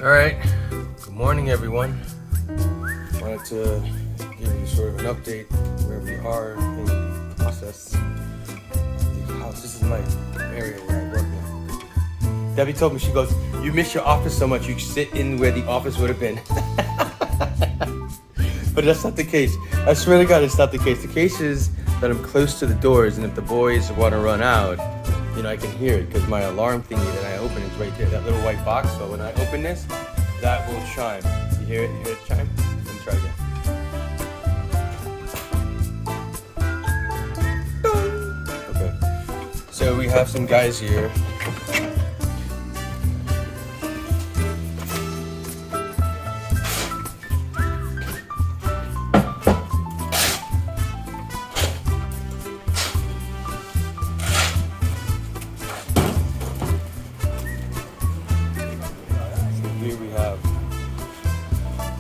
All right, good morning everyone. Wanted to give you sort of an update where we are in the process of the house. This is my area where I work now. Debbie told me, she goes, you miss your office so much, you sit in where the office would have been. But that's not the case. I swear to God, it's not the case. The case is that I'm close to the doors, and if the boys want to run out, you know, I can hear it because my alarm thingy that I open is right there, that little white box. So when I open this, that will chime. You hear it? You hear it chime? Let me try again. Okay. So we have some guys here.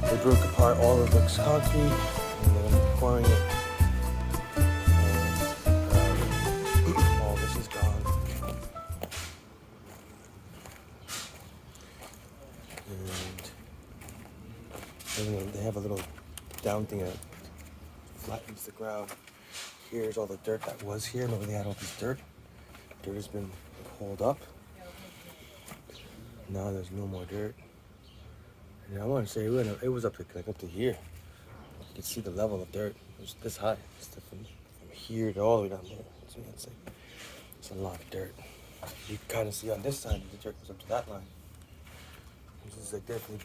They broke apart all of the concrete and then I'm pouring it. And all this is gone. And they have a little down thing that flattens the ground. Here's all the dirt that was here. Remember they had all this dirt? Dirt has been pulled up. Now there's no more dirt. And I want to say it was up to like up to here. You can see the level of dirt. It was this high. It's from here to all the way down there. So it's a lot of dirt. You can kind of see on this side the dirt goes up to that line. This is like definitely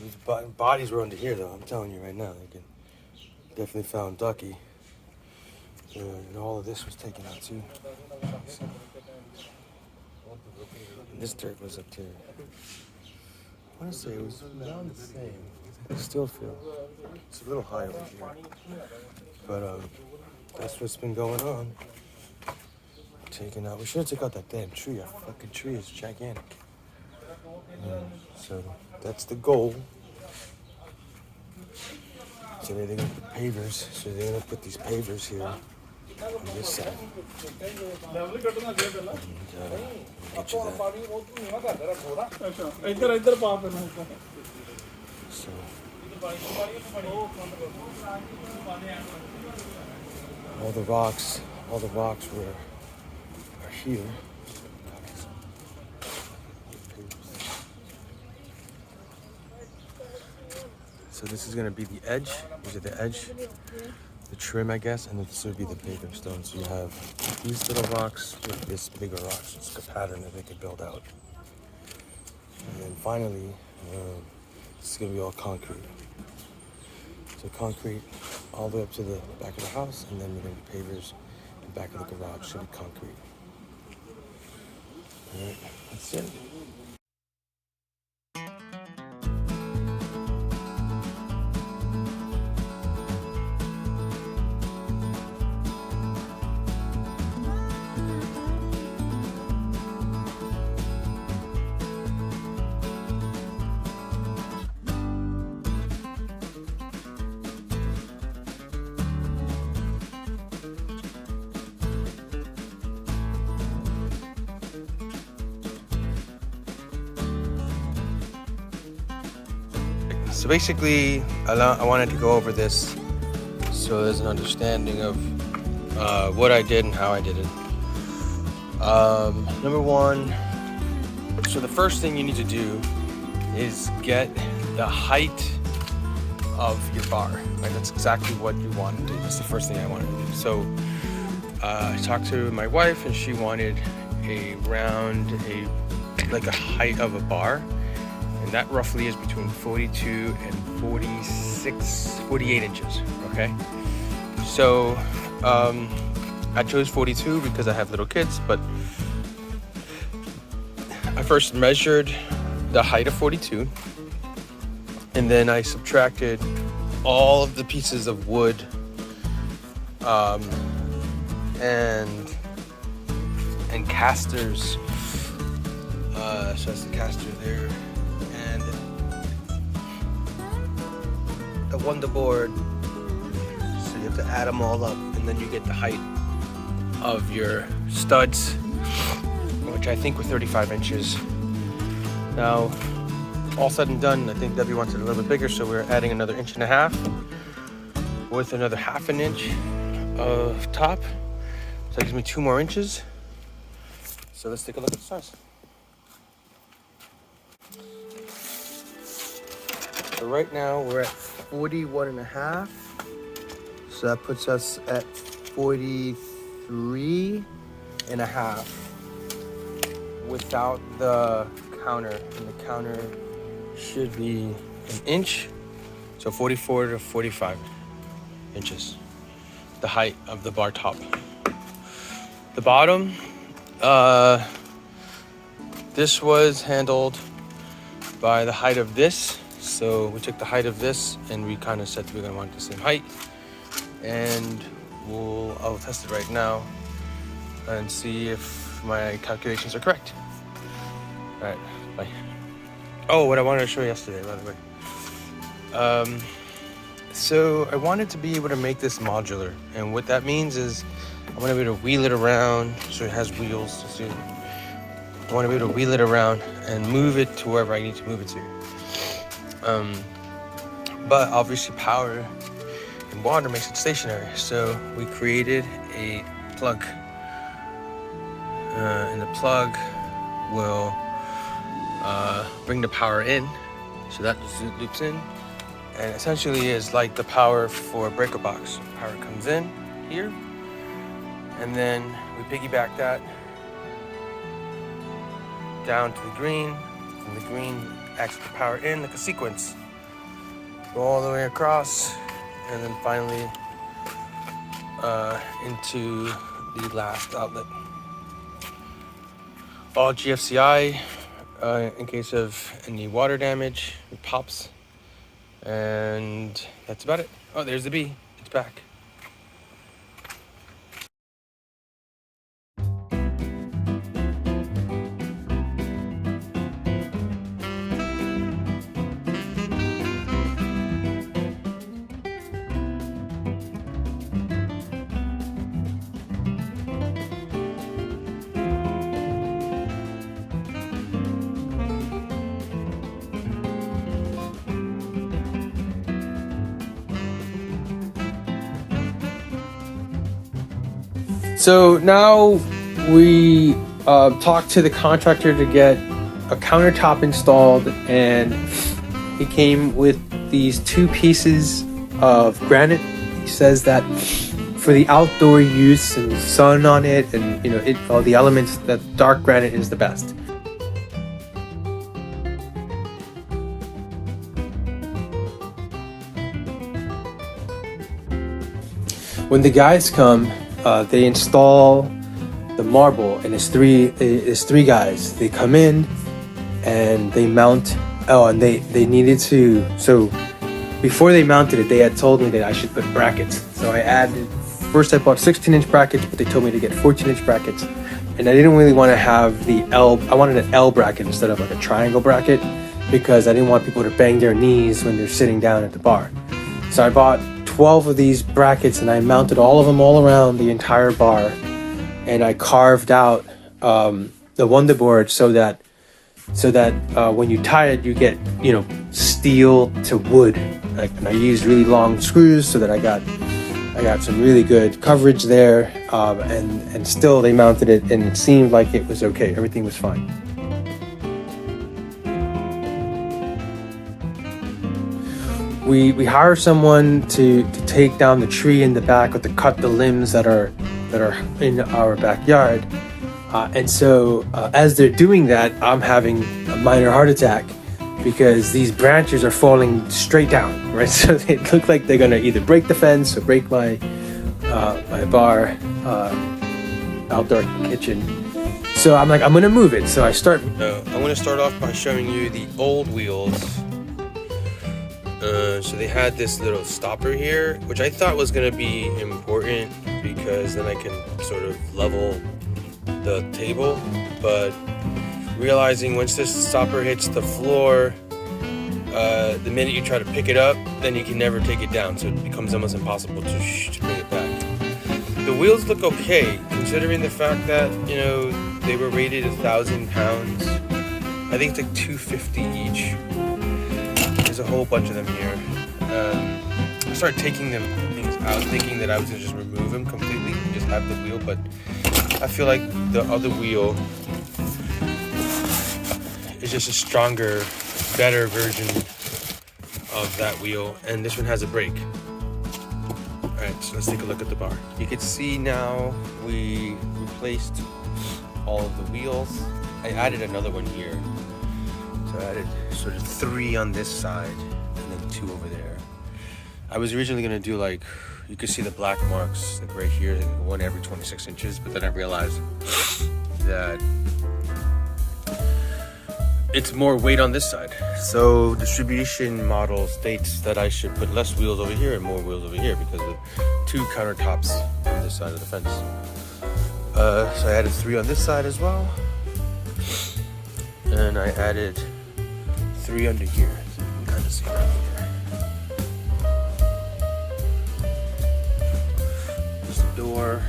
these bodies were under here though. I'm telling you right now, they can definitely found Ducky. And all of this was taken out too. And this dirt was up to. I want to say it was around the same. I still feel it's a little high over here. But that's what's been going on. Taking out. We should have taken out that damn tree. That fucking tree is gigantic. So that's the goal. Today they're gonna put pavers. So they're gonna put these pavers here on this side. And, get you that. So all the rocks are here. So this is gonna be the edge. These are the edge, the trim, I guess, and this would be the paving stone. So you have these little rocks with this bigger rocks. It's a pattern that they could build out. And then finally, this is gonna be all concrete. So concrete all the way up to the back of the house, and then we're gonna do pavers. The back of the garage should be concrete. All right, that's it. So basically, I wanted to go over this so there's an understanding of what I did and how I did it. Number one, so the first thing you need to do is get the height of your bar. Right? That's exactly what you want to do. That's the first thing I wanted to do. So I talked to my wife and she wanted a height of a bar. And that roughly is between 42 and 48 inches, okay? So I chose 42 because I have little kids, but I first measured the height of 42, and then I subtracted all of the pieces of wood and casters. So that's the caster there. And the Wonder Board, so you have to add them all up, and then you get the height of your studs, which I think were 35 inches. Now, all said and done, I think Debbie wants it a little bit bigger, so we're adding another 1.5 inches with another 1/2 inch of top. So that gives me 2 more inches. So let's take a look at the size. So right now we're at 41.5. So that puts us at 43.5 without the counter. And the counter should be 1 inch. So 44 to 45 inches. The height of the bar top. The bottom, this was handled by the height of this. So we took the height of this and we kind of said we're gonna want the same height. And I'll test it right now and see if my calculations are correct. All right, bye. Oh, what I wanted to show you yesterday, by the way. So I wanted to be able to make this modular, and what that means is I want to be able to wheel it around so it has wheels. So I want to be able to wheel it around and move it to wherever I need to move it to. But obviously power and water makes it stationary. So we created a plug, and the plug will bring the power in. So that loops in. And essentially is like the power for a breaker box. Power comes in here, and then we piggyback that down to the green, and the green acts the power in like a sequence. Go all the way across, and then finally into the last outlet. All GFCI in case of any water damage, it pops. And that's about it. Oh, there's the bee. It's back. So now we talked to the contractor to get a countertop installed, and he came with these 2 pieces of granite. He says that for the outdoor use and sun on it, and all the elements, that dark granite is the best. When the guys come, they install the marble, and it's three guys. They come in and they mount. Oh, and they needed to. So before they mounted it, they had told me that I should put brackets. So I added. First, I bought 16-inch brackets, but they told me to get 14-inch brackets, and I didn't really want to have the L. I wanted an L bracket instead of like a triangle bracket because I didn't want people to bang their knees when they're sitting down at the bar. So I bought 12 of these brackets, and I mounted all of them all around the entire bar, and I carved out the Wonder Board so that when you tie it, you get steel to wood. And I used really long screws so that I got some really good coverage there, and still they mounted it, and it seemed like it was okay. Everything was fine. We hire someone to take down the tree in the back, or to cut the limbs that are in our backyard. And so as they're doing that, I'm having a minor heart attack because these branches are falling straight down, right? So they look like they're gonna either break the fence or break my bar, outdoor kitchen. So I'm like, I'm gonna move it. So I'm gonna start off by showing you the old wheels. So they had this little stopper here, which I thought was going to be important because then I can sort of level the table. But realizing once this stopper hits the floor, the minute you try to pick it up, then you can never take it down. So it becomes almost impossible to bring it back. The wheels look okay, considering the fact that, they were rated 1,000 pounds. I think it's like $250 each. there's a whole bunch of them here. I started taking them things out, thinking that I was gonna just remove them completely and just have the wheel, but I feel like the other wheel is just a stronger, better version of that wheel, and this one has a brake. Alright, so let's take a look at the bar. You can see now we replaced all of the wheels. I added another one here. So I added sort of 3 on this side and then 2 over there. I was originally gonna do like, you could see the black marks like right here, like 1 every 26 inches, but then I realized that it's more weight on this side. So distribution model states that I should put less wheels over here and more wheels over here because of 2 countertops on this side of the fence. So I added 3 on this side as well. And I added 3 under here. So you can kind of see that here. There's the door.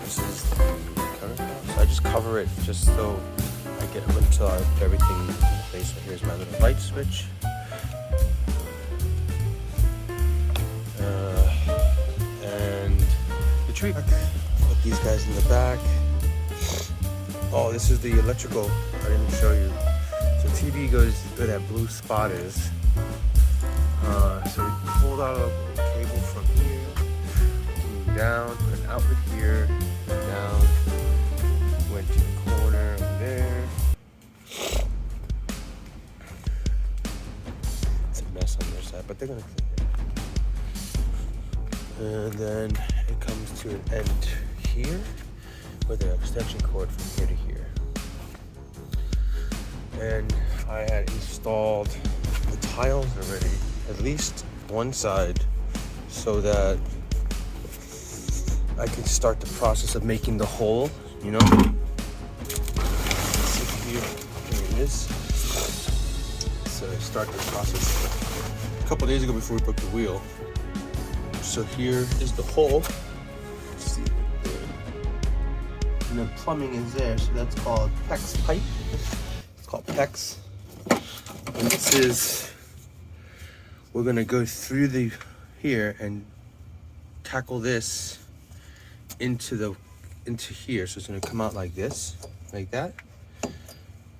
This is the countertop. So I just cover it just so I get up until I put everything in place. So here's my little light switch. And the tree. Put these guys in the back. Oh, this is the electrical. I didn't show you. So TV goes where that blue spot is. So we pulled out a cable from here, came down, put an outlet here, down, went to the corner over there. It's a mess on their side, but they're gonna clean it. And then it comes to an end here with an extension cord from here to here. And I had installed the tiles already, at least one side, so that I can start the process of making the hole, you know? See here it is. So I start the process a couple days ago before we booked the wheel. So here is the hole. See there. And then plumbing is there, so that's called PEX pipe. It's called PEX. And this is, we're gonna go through the here and tackle this into here. So it's gonna come out like this, like that,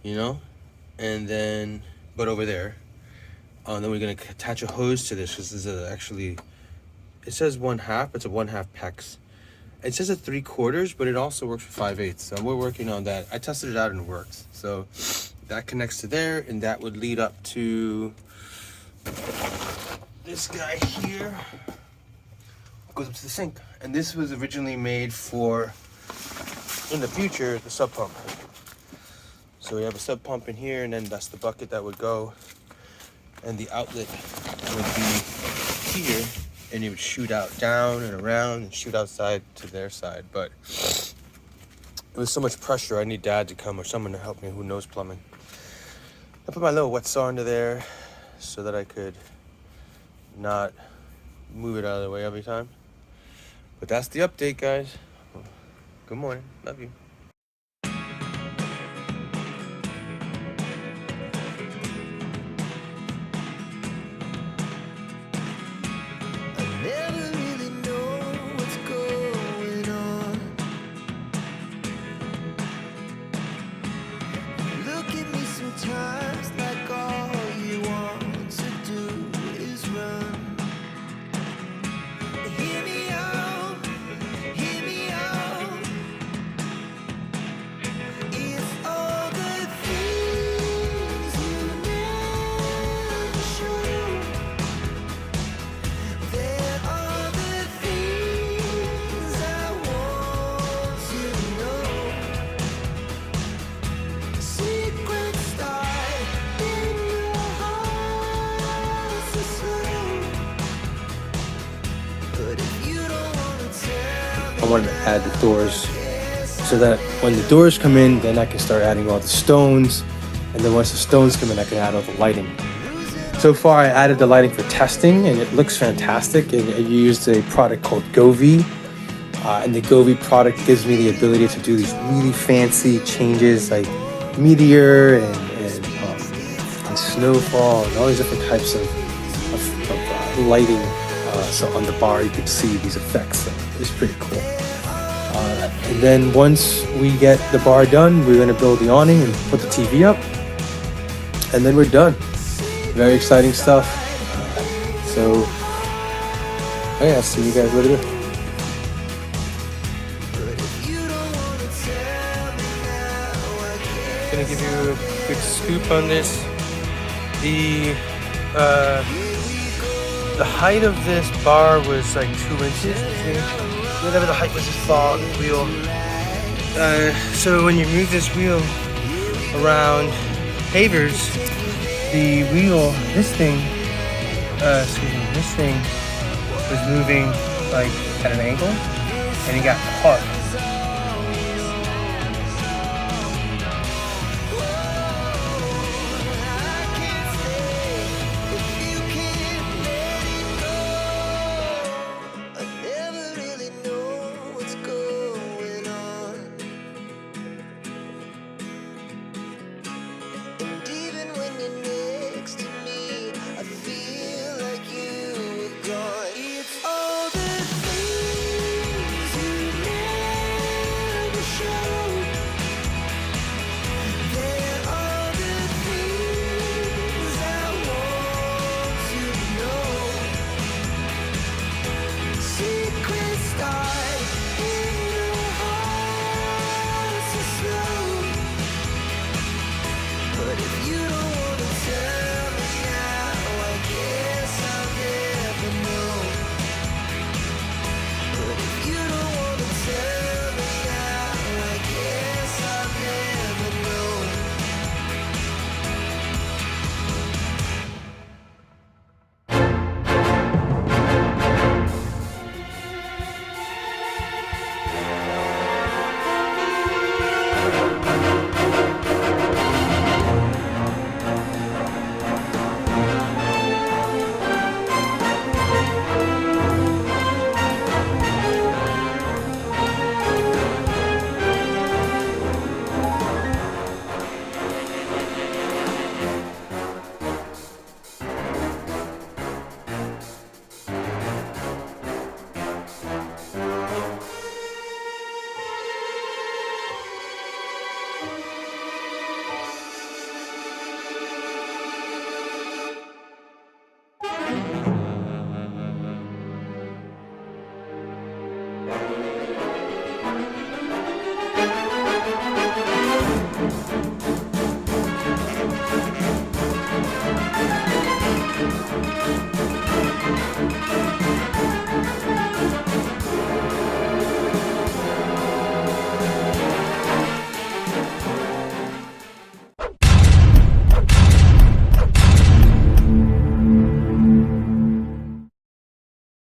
you know, and then but over there. Then we're gonna attach a hose to this because this is actually, it says 1/2. It's a 1/2 PEX. It says a 3/4, but it also works for 5/8. So we're working on that. I tested it out and it works. So that connects to there, and that would lead up to this guy here. Goes up to the sink. And this was originally made for, in the future, the sub pump. So we have a sub pump in here, and then that's the bucket that would go, and the outlet would be here, and it would shoot out down and around and shoot outside to their side. But it was so much pressure, I need Dad to come or someone to help me who knows plumbing. I put my little wet saw under there so that I could not move it out of the way every time. But that's the update, guys. Good morning. Love you. I wanted to add the doors so that when the doors come in, then I can start adding all the stones, and then once the stones come in, I can add all the lighting. So far, I added the lighting for testing, and it looks fantastic. And I used a product called Govi, and the Govi product gives me the ability to do these really fancy changes like meteor and and snowfall and all these different types of lighting. So on the bar you could see these effects. So it's pretty cool. And then once we get the bar done, we're gonna build the awning and put the TV up, and then we're done. Very exciting stuff. So yeah, I'll see you guys later. Gonna give you a quick scoop on this. The height of this bar was like 2 inches, I think. Whatever the height was, just fall on the wheel. So when you move this wheel around pavers, the wheel, this thing was moving like at an angle, and it got caught